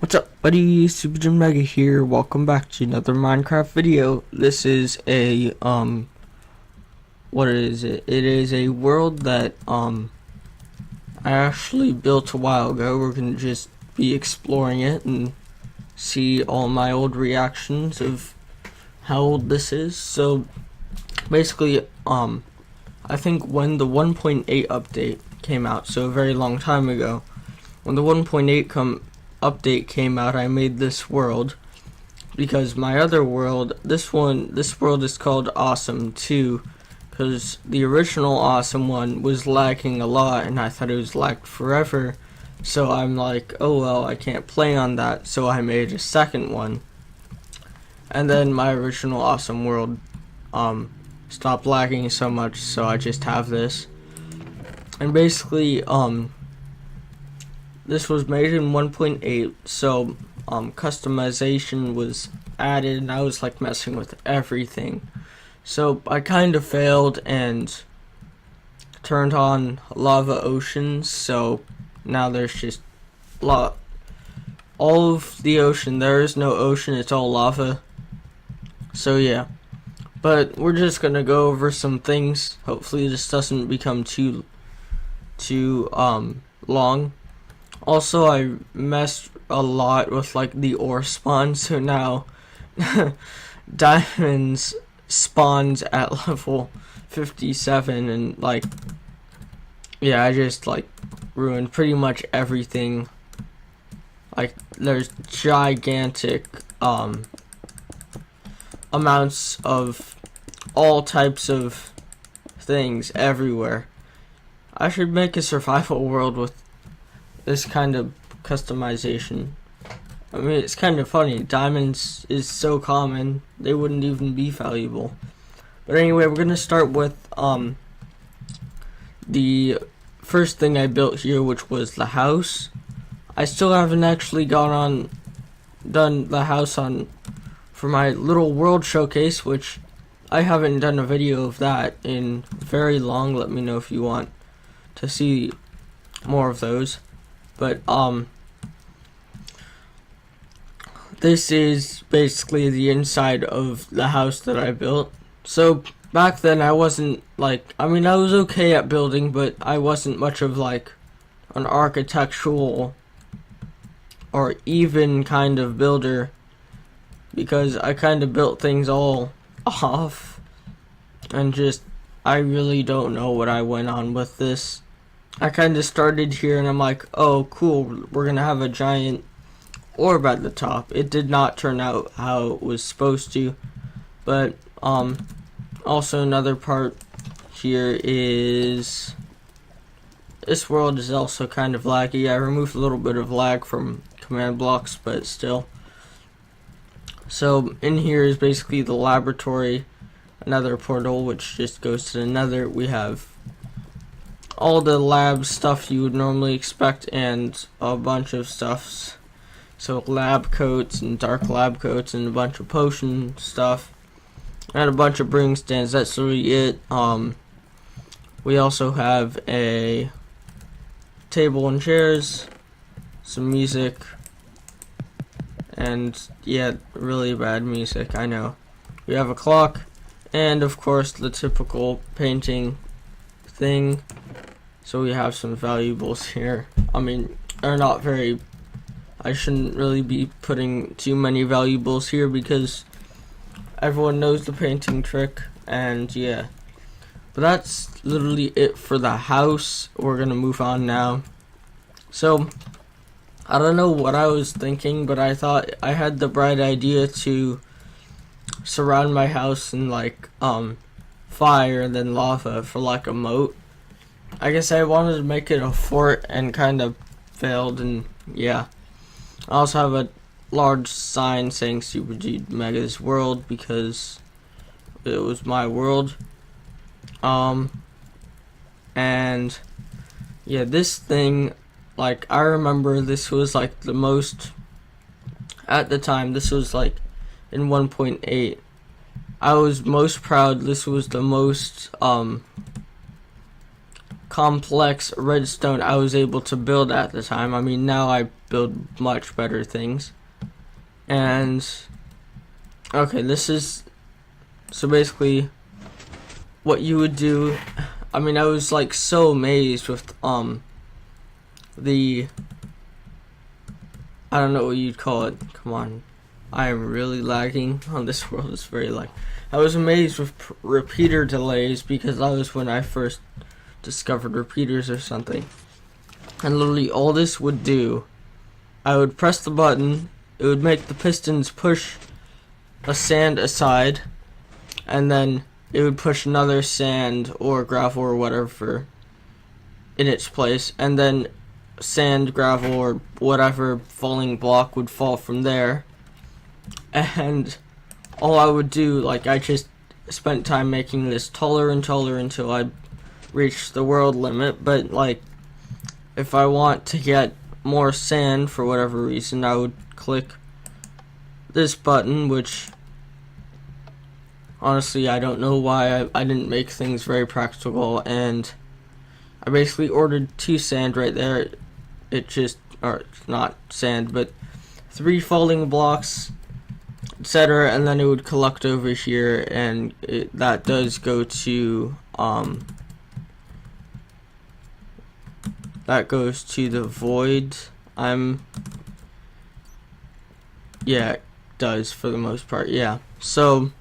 What's up, buddy? Super Jim Mega here. Welcome back to another Minecraft video. This is a what is it? It is a world that I actually built a while ago. We're gonna just be exploring it and see all my old reactions of how old this is. So basically, I think when the 1.8 update came out, so a very long time ago, when the 1.8 update came out, I made this world because my other world, this world is called Awesome 2 because the original Awesome one was lagging a lot and I thought it was lagged forever. So I'm like, oh well, I can't play on that, so I made a second one. And then my original Awesome world stopped lagging so much, so I just have this. And basically, this was made in 1.8, so customization was added, and I was like messing with everything. So I kind of failed and turned on lava oceans, so now there's just all of the ocean. There is no ocean, it's all lava. So yeah, but we're just gonna go over some things. Hopefully this doesn't become too long. Also, I messed a lot with like the ore spawn, so now diamonds spawns at level 57, and like, yeah, I just like ruined pretty much everything. Like, there's gigantic amounts of all types of things everywhere. I should make a survival world with this kind of customization. I mean, it's kind of funny. Diamonds is so common, they wouldn't even be valuable. But anyway, we're gonna start with the first thing I built here, which was the house. I still haven't actually done the house for my little world showcase, which I haven't done a video of that in very long. Let me know if you want to see more of those. But this is basically the inside of the house that I built. So back then I wasn't like, I mean, I was okay at building, but I wasn't much of like an architectural or even kind of builder, because I kind of built things all off and just, I really don't know what I went on with this. I kind of started here and I'm like, oh cool, we're gonna have a giant orb at the top. It did not turn out how it was supposed to. But also another part here is this world is also kind of laggy. I removed a little bit of lag from command blocks, but still. So in here is basically the laboratory, another portal which just goes to the nether. We have all the lab stuff you would normally expect and a bunch of stuffs. So lab coats and dark lab coats and a bunch of potion stuff and a bunch of brewing stands. That's really it. We also have a table and chairs, some music, and yeah, really bad music, I know. We have a clock, and of course the typical painting thing. So we have some valuables here. I mean, they're not very, I shouldn't really be putting too many valuables here because everyone knows the painting trick, and yeah. But that's literally it for the house. We're gonna move on now. So I don't know what I was thinking, but I thought I had the bright idea to surround my house in like fire and then lava for like a moat. I guess I wanted to make it a fort and kind of failed, and yeah. I also have a large sign saying Super G Mega's World because it was my world. And yeah, this thing, like, I remember this was like the most, at the time, this was like in 1.8. I was most proud this was the most complex redstone I was able to build at the time. I mean, now I build much better things. And okay, this is so basically what you would do. I mean, I was like so amazed with the, I don't know what you'd call it. Come on, I am really lagging on this world. Is very like, I was amazed with repeater delays because that was when I first discovered repeaters or something. And literally all this would do, I would press the button, it would make the pistons push a sand aside, and then it would push another sand or gravel or whatever in its place, and then sand, gravel, or whatever falling block would fall from there. And all I would do, like, I just spent time making this taller and taller until I reached the world limit. But like, if I want to get more sand for whatever reason, I would click this button, which honestly I don't know why I didn't make things very practical, and I basically ordered 2 sand right there. It just, or not sand, but 3 falling blocks, etc., and then it would collect over here, and that does go to that goes to the void. Yeah, it does for the most part. Yeah, so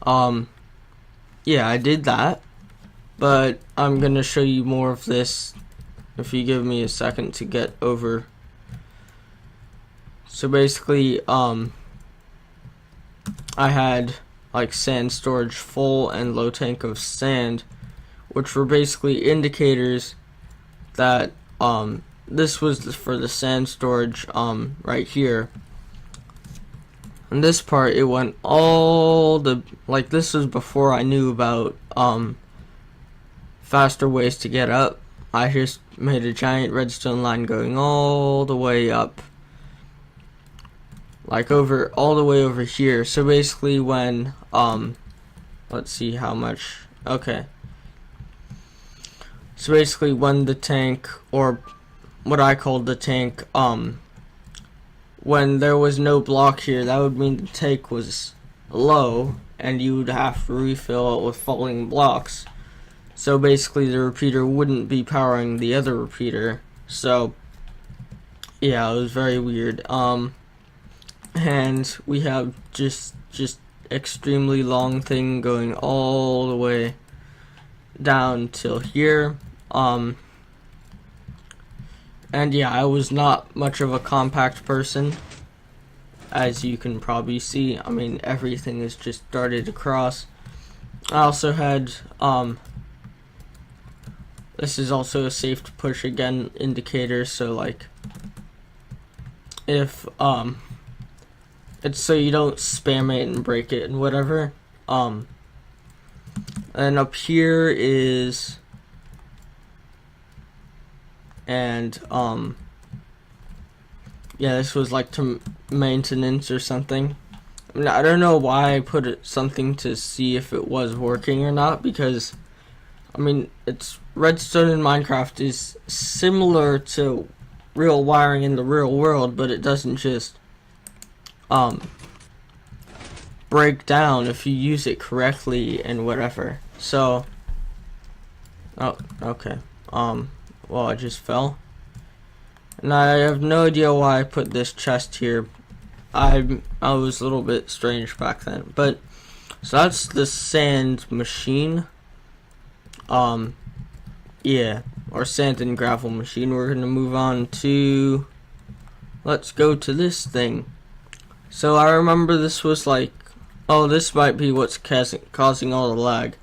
yeah, I did that, but I'm gonna show you more of this if you give me a second to get over. So basically, I had like sand storage full and low tank of sand, which were basically indicators that this was for the sand storage right here. And this part, it went all the, like, this was before I knew about faster ways to get up. I just made a giant redstone line going all the way up, like over all the way over here. So basically when let's see how much. Okay, so basically when the tank, or what I called the tank, when there was no block here, that would mean the tank was low and you would have to refill it with falling blocks. So basically the repeater wouldn't be powering the other repeater. So yeah, it was very weird. And we have just extremely long thing going all the way down till here. And yeah, I was not much of a compact person, as you can probably see. I mean, everything is just darted across. I also had this is also a safe to push again indicator, so like if it's so you don't spam it and break it and whatever. And up here is, and yeah, this was like to maintenance or something. I mean, I don't know why I put it something to see if it was working or not, because I mean, it's redstone in Minecraft is similar to real wiring in the real world, but it doesn't just break down if you use it correctly and whatever. So oh, okay. Well, I just fell, and I have no idea why I put this chest here. I was a little bit strange back then, but so that's the sand machine. Yeah, or sand and gravel machine. We're gonna move on to, let's go to this thing. So I remember this was like, oh, this might be what's causing all the lag.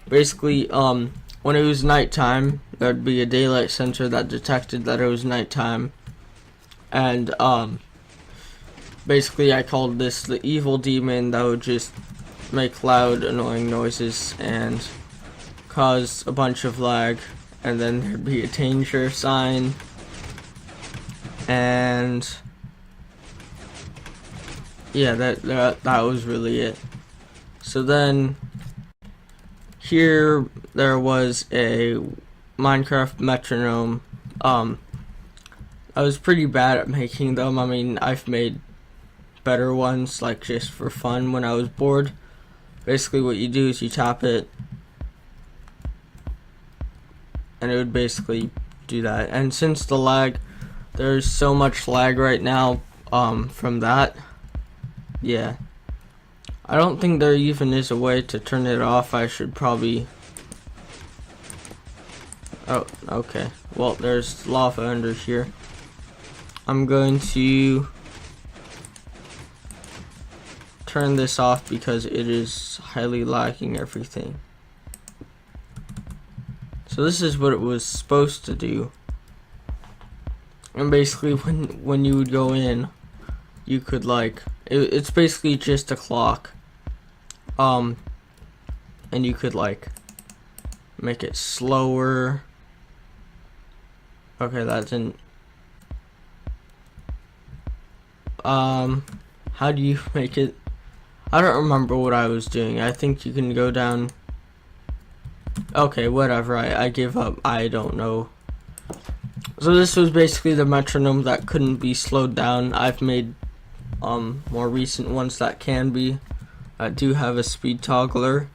Basically, when it was nighttime, there'd be a daylight sensor that detected that it was nighttime, and basically I called this the evil demon that would just make loud, annoying noises and cause a bunch of lag. And then there'd be a danger sign, and yeah, that was really it. So then here there was a Minecraft metronome. I was pretty bad at making them. I mean, I've made better ones, like just for fun when I was bored. Basically what you do is you tap it and it would basically do that. And since the lag, there's so much lag right now from that. Yeah, I don't think there even is a way to turn it off. I should probably... Oh, okay. Well, there's lava under here. I'm going to turn this off because it is highly lagging everything. So this is what it was supposed to do. And basically when you would go in, you could like, it's basically just a clock. And you could like make it slower. Okay, that didn't. How do you make it? I don't remember what I was doing. I think you can go down. Okay, whatever. I give up. I don't know. So this was basically the metronome that couldn't be slowed down. I've made more recent ones that can be. I do have a speed toggler.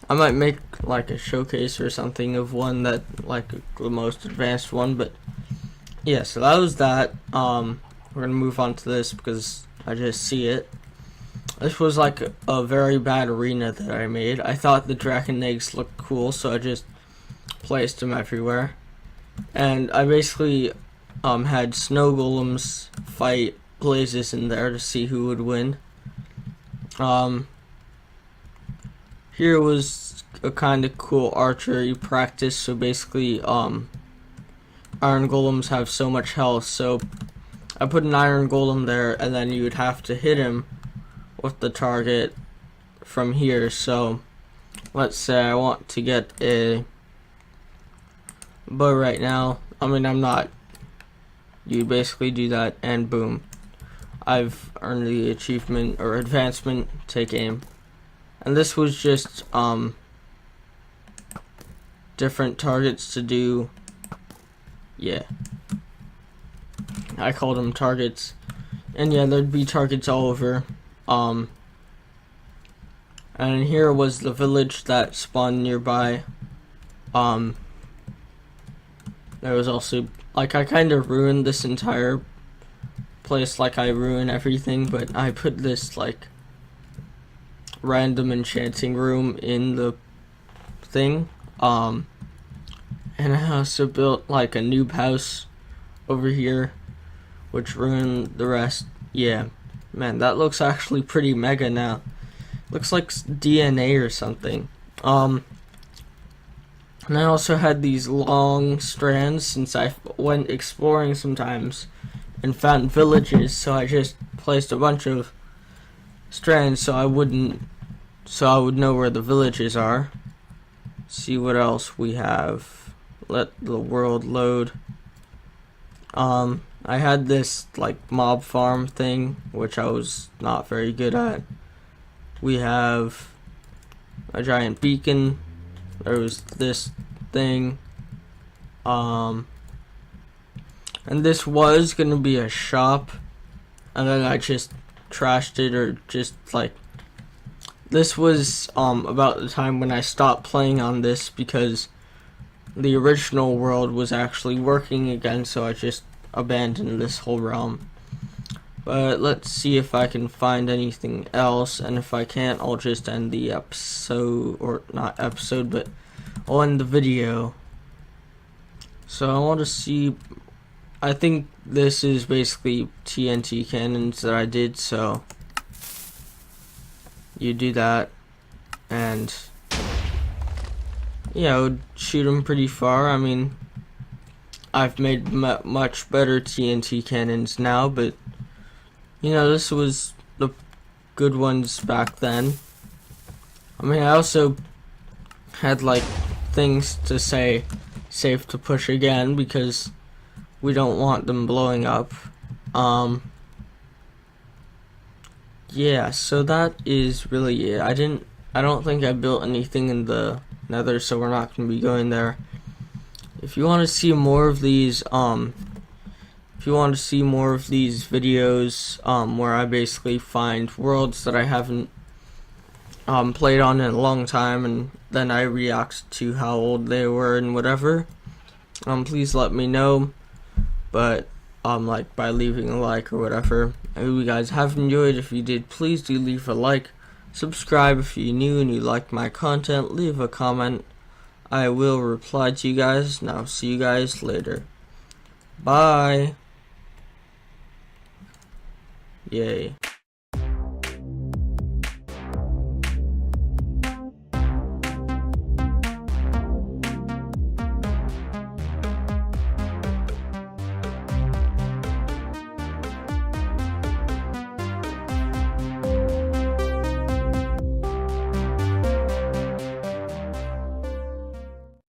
I might make like a showcase or something of one that like the most advanced one, but yeah, so that was that. We're gonna move on to this because I just see it. This was like a very bad arena that I made. I thought the dragon eggs looked cool, so I just placed them everywhere. And I basically had snow golems fight blazes in there to see who would win. Here was a kind of cool archery practice. So basically, iron golems have so much health. So I put an iron golem there, and then you would have to hit him with the target from here. So let's say I want to get a bow right now. I mean, I'm not. You basically do that, and boom. I've earned the achievement or advancement, take aim. And this was just different targets to do. Yeah, I called them targets. And yeah, there'd be targets all over. And here was the village that spawned nearby. There was also, like, I kind of ruined this entire place, like I ruin everything, but I put this like random enchanting room in the thing. And I also built like a noob house over here, which ruined the rest. Yeah, man, that looks actually pretty mega now. Looks like DNA or something. And I also had these long strands since I went exploring sometimes and found villages, so I just placed a bunch of strands so I would know where the villages are. See what else we have. Let the world load. I had this like mob farm thing, which I was not very good at. We have a giant beacon. There was this thing. And this was gonna be a shop, and then I just trashed it, or just like, this was about the time when I stopped playing on this because the original world was actually working again, so I just abandoned this whole realm. But let's see if I can find anything else, and if I can't, I'll just end the episode, or not episode, but I'll end the video. So I want to see, I think this is basically TNT cannons that I did, so you do that, and yeah, I would shoot them pretty far. I mean, I've made much better TNT cannons now, but you know, this was the good ones back then. I mean, I also had like things to say safe to push again because we don't want them blowing up. Yeah, so that is really it. I don't think I built anything in the Nether, so we're not going to be going there. if you want to see more of these videos where I basically find worlds that I haven't played on in a long time, and then I react to how old they were and whatever, please let me know. But like by leaving a like or whatever. I hope you guys have enjoyed. If you did, please do leave a like. Subscribe if you're new and you like my content. Leave a comment. I will reply to you guys. Now see you guys later. Bye. Yay.